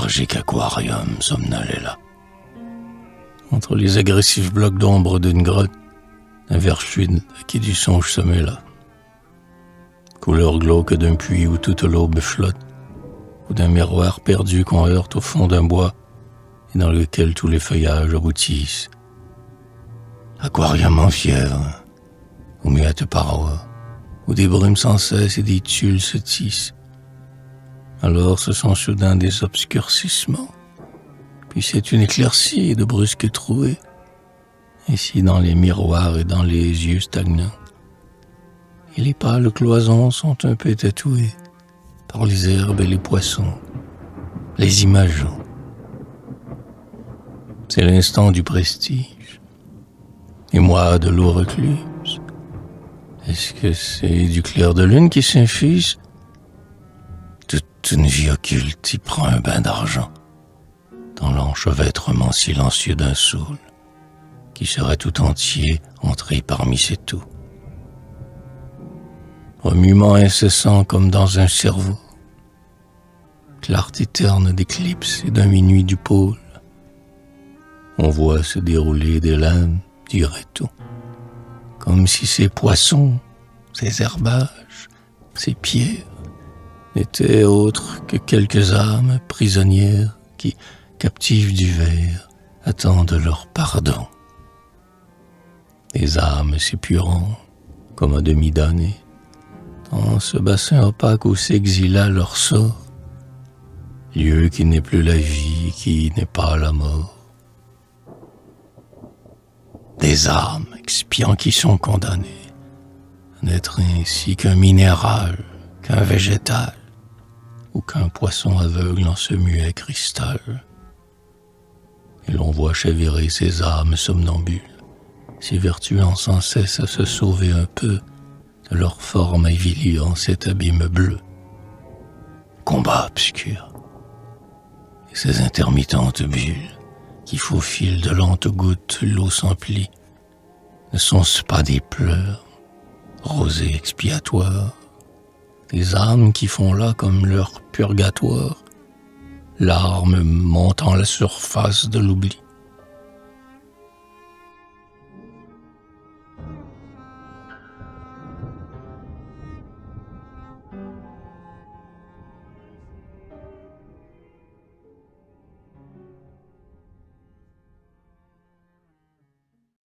léthargique aquarium somnolait là. Entre les agressifs blocs d'ombre d'une grotte, un ver fluide qui du songe se mêla. Couleur glauque d'un puits où toute l'aube flotte, ou d'un miroir perdu qu'on heurte au fond d'un bois et dans lequel tous les feuillages aboutissent. Aquarium en fièvre, aux muettes parois, où des brumes sans cesse et des tuiles se tissent. Alors ce sont soudain des obscurcissements, puis c'est une éclaircie de brusques trouées, ici dans les miroirs et dans les yeux stagnants. Et les pâles cloisons sont un peu tatouées par les herbes et les poissons, les imageant. C'est l'instant du prestige, et moi de l'eau recluse. Est-ce que c'est du clair de lune qui s'infuse? Toute une vie occulte y prend un bain d'argent, dans l'enchevêtrement silencieux d'un saule, qui serait tout entier entré parmi ses toux. Remuement incessant comme dans un cerveau, clarté terne d'éclipse et d'un minuit du pôle, on voit se dérouler des lames d'Iréto, comme si ces poissons, ces herbages, ces pierres n'étaient autres que quelques âmes prisonnières qui, captives du verre, attendent leur pardon. Des âmes s'épurant comme à demi damnées, dans ce bassin opaque où s'exila leur sort, lieu qui n'est plus la vie, qui n'est pas la mort. Des âmes expiants qui sont condamnées à n'être ainsi qu'un minéral, qu'un végétal, ou qu'un poisson aveugle en ce muet cristal. Et l'on voit chavirer ces âmes somnambules, s'évertuant sans cesse à se sauver un peu de leur forme avilie en cet abîme bleu. Combat obscur. Et ces intermittentes bulles qui faufilent de lentes gouttes l'eau s'emplit, ne sont-ce pas des pleurs, rosées expiatoires, des âmes qui font là comme leur purgatoire, larmes montant la surface de l'oubli?